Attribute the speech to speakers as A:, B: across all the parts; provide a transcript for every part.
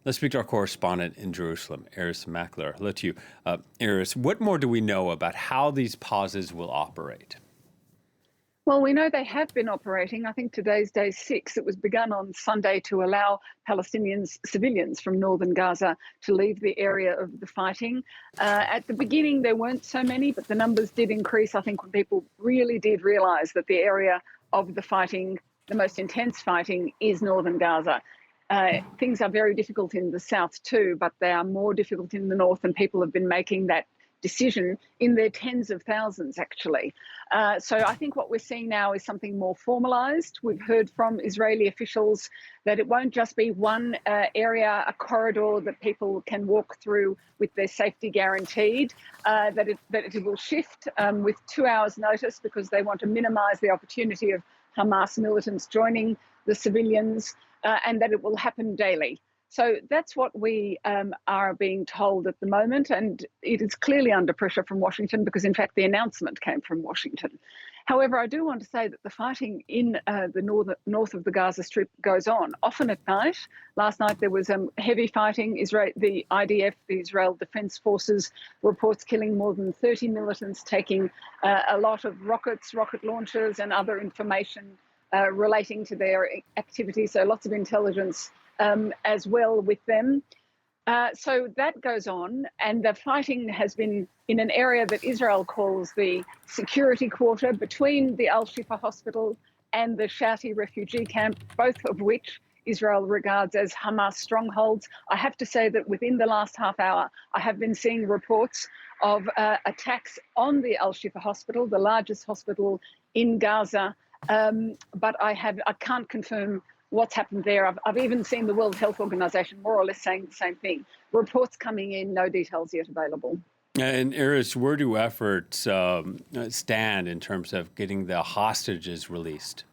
A: Let's speak to our correspondent in Jerusalem, Irris Makler. Hello to you. Irris, what more do we know about how these pauses will operate?
B: Well, we know they have been operating. I think today's day 6. It was begun on Sunday to allow Palestinians, civilians from northern Gaza, to leave the area of the fighting. At the beginning, there weren't so many, but the numbers did increase. I think when people really did realise that the area of the fighting, the most intense fighting, is northern Gaza. Things are very difficult in the south too, but they are more difficult in the north, and people have been making that decision in their tens of thousands, actually. So I think what we're seeing now is something more formalised. We've heard from Israeli officials that it won't just be one area, a corridor that people can walk through with their safety guaranteed, that it will shift with 2 hours notice, because they want to minimise the opportunity of Hamas militants joining the civilians, and that it will happen daily. So that's what we are being told at the moment, and it is clearly under pressure from Washington, because in fact the announcement came from Washington. However, I do want to say that the fighting in the north of the Gaza Strip goes on, often at night. Last night there was heavy fighting. The IDF, the Israel Defense Forces, reports killing more than 30 militants, taking a lot of rockets, rocket launchers and other information relating to their activities, so lots of intelligence as well with them. So that goes on, and the fighting has been in an area that Israel calls the security quarter, between the Al-Shifa hospital and the Shati refugee camp, both of which Israel regards as Hamas strongholds. I have to say that within the last half hour, I have been seeing reports of attacks on the Al-Shifa hospital, the largest hospital in Gaza, but I can't confirm what's happened there. I've even seen the World Health Organization more or less saying the same thing. Reports coming in, no details yet available.
A: And Irris, where do efforts stand in terms of getting the hostages released?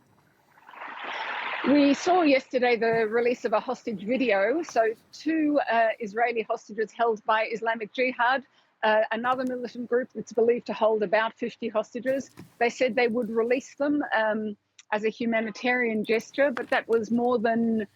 B: We saw yesterday the release of a hostage video. So 2 Israeli hostages held by Islamic Jihad, another militant group that's believed to hold about 50 hostages. They said they would release them as a humanitarian gesture, but that was more than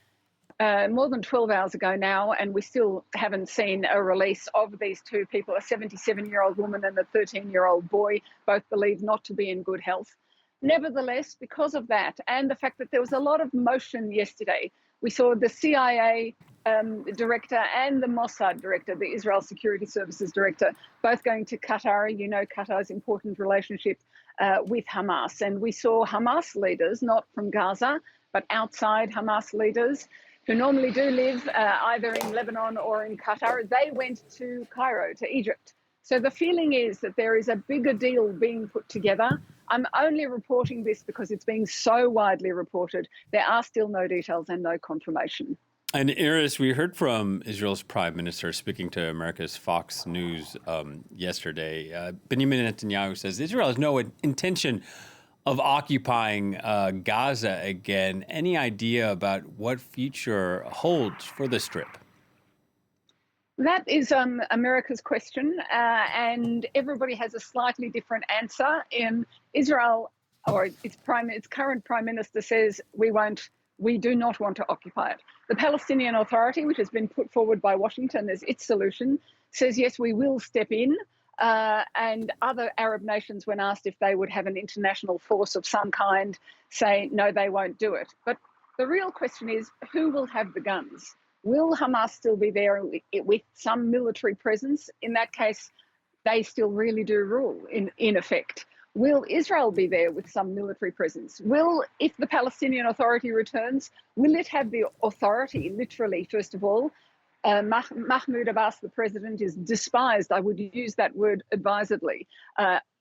B: 12 hours ago now, and we still haven't seen a release of these 2 people, a 77-year-old woman and a 13-year-old boy, both believed not to be in good health. Nevertheless, because of that and the fact that there was a lot of motion yesterday, we saw the CIA director and the Mossad director, the Israel Security Services director, both going to Qatar. You know Qatar's important relationship with Hamas. And we saw Hamas leaders, not from Gaza, but outside Hamas leaders, who normally do live either in Lebanon or in Qatar. They went to Cairo, to Egypt. So the feeling is that there is a bigger deal being put together. I'm only reporting this because it's being so widely reported. There are still no details and no confirmation.
A: And Irris, we heard from Israel's Prime Minister speaking to America's Fox News yesterday. Benjamin Netanyahu says Israel has no intention of occupying Gaza again. Any idea about what future holds for the Strip?
B: That is America's question, and everybody has a slightly different answer. In Israel, or its current Prime Minister says we do not want to occupy it. The Palestinian Authority, which has been put forward by Washington as its solution, says, yes, we will step in. And other Arab nations, when asked if they would have an international force of some kind, say, no, they won't do it. But the real question is, who will have the guns? Will Hamas still be there with some military presence? In that case, they still really do rule, in effect. Will Israel be there with some military presence? If the Palestinian Authority returns, will it have the authority, literally, first of all? Mahmoud Abbas, the president, is despised, I would use that word advisedly,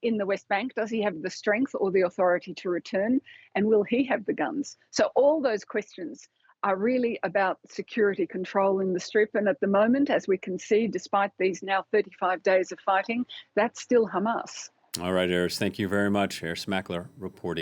B: in the West Bank. Does he have the strength or the authority to return? And will he have the guns? So all those questions are really about security control in the Strip. And at the moment, as we can see, despite these now 35 days of fighting, that's still Hamas.
A: All right, Irris, thank you very much. Irris Makler reporting.